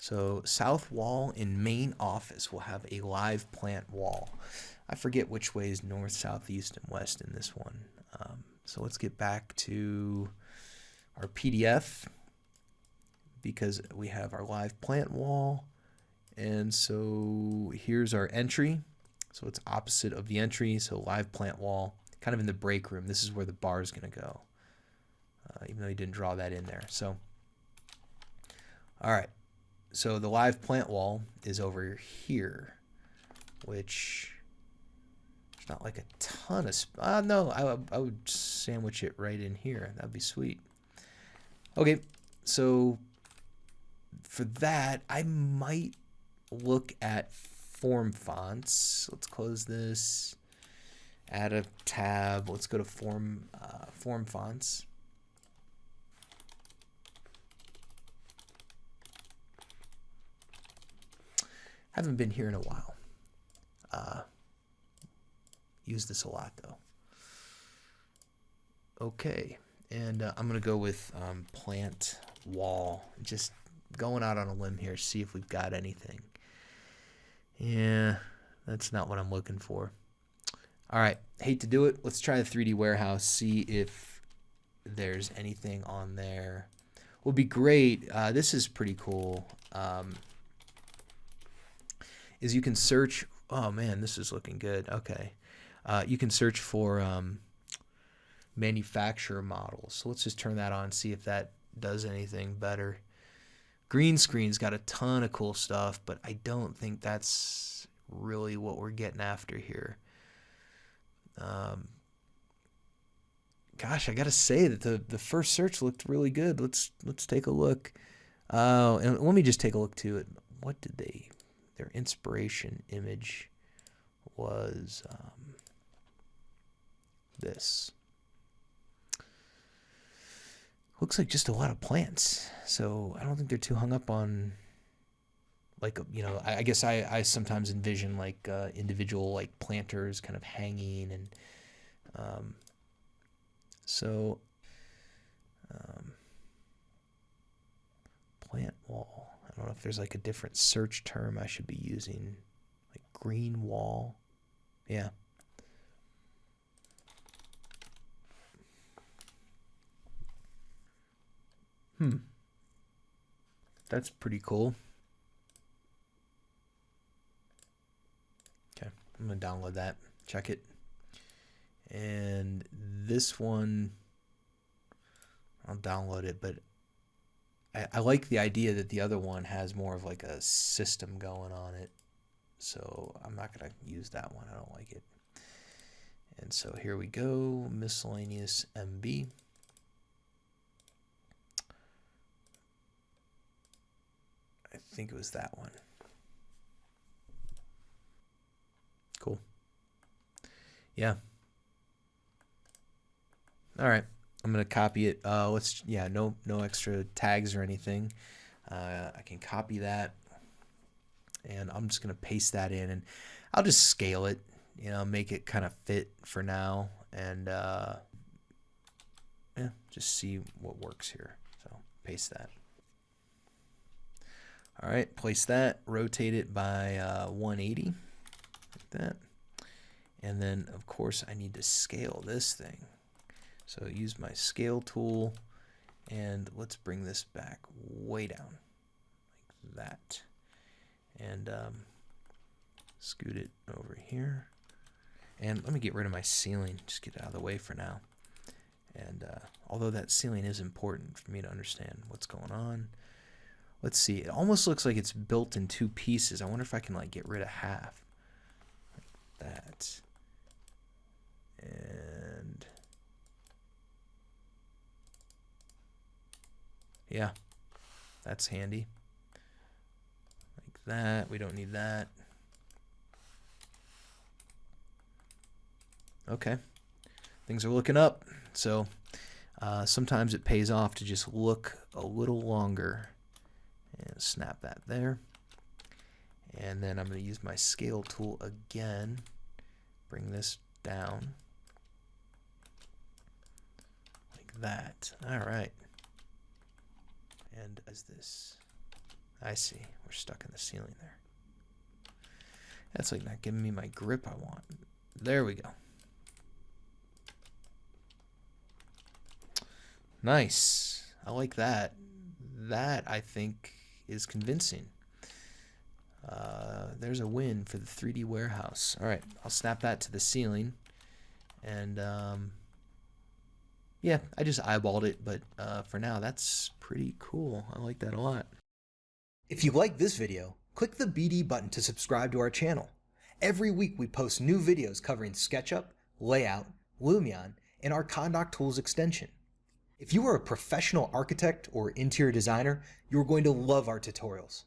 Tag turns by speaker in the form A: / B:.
A: So south wall in main office will have a live plant wall. I forget which way is north, south, east, and west in this one. So let's get back to our PDF because we have our live plant wall. And so here's our entry. So it's opposite of the entry. So live plant wall, kind of in the break room. This is where the bar is going to go, even though he didn't draw that in there. So, all right. So the live plant wall is over here, which there's not like a ton of no, I would sandwich it right in here. That'd be sweet. Okay, so for that, I might look at form fonts. Let's close this, add a tab. Let's go to form fonts. Haven't been here in a while. Use this a lot though. Okay, and I'm gonna go with plant wall. Just going out on a limb here, see if we've got anything. Yeah, that's not what I'm looking for. All right, hate to do it. Let's try the 3D warehouse, see if there's anything on there. Will be great. This is pretty cool. Is you can search. Oh man, this is looking good. Okay, you can search for manufacturer models. So let's just turn that on, see if that does anything better. Green screen's got a ton of cool stuff, but I don't think that's really what we're getting after here. Gosh, I gotta say that the first search looked really good. Let's take a look. And let me just take a look too at what did their inspiration image was this. Looks like just a lot of plants. So I don't think they're too hung up on, like, you know, I guess I sometimes envision like individual like planters kind of hanging and plant wall. I don't know if there's like a different search term I should be using, like green wall. Yeah. That's pretty cool. Okay, I'm gonna download that, check it. And this one, I'll download it, but I like the idea that the other one has more of like a system going on it. So I'm not gonna use that one, I don't like it. And so here we go, miscellaneous MB. I think it was that one. Cool. Yeah. All right. I'm gonna copy it. No extra tags or anything. I can copy that, and I'm just gonna paste that in, and I'll just scale it. You know, make it kind of fit for now, and yeah, just see what works here. So paste that. All right, place that, rotate it by 180, like that. And then, of course, I need to scale this thing. So use my scale tool, and let's bring this back way down, like that. And scoot it over here. And let me get rid of my ceiling, just get it out of the way for now. And although that ceiling is important for me to understand what's going on, let's see, it almost looks like it's built in two pieces. I wonder if I can like get rid of half. Like that. And yeah, that's handy. Like that. We don't need that. Okay. Things are looking up. So sometimes it pays off to just look a little longer. And snap that there. And then I'm going to use my scale tool again. Bring this down. Like that. All right. And as this. I see. We're stuck in the ceiling there. That's like not giving me my grip I want. There we go. Nice. I like that. That, I think, is convincing. There's a win for the 3D warehouse. All right, I'll snap that to the ceiling. And, yeah, I just eyeballed it, but for now, that's pretty cool. I like that a lot. If you like this video, click the BD button to subscribe to our channel. Every week we post new videos covering SketchUp, Layout, Lumion, and our Condoc Tools extension. If you are a professional architect or interior designer, you're going to love our tutorials.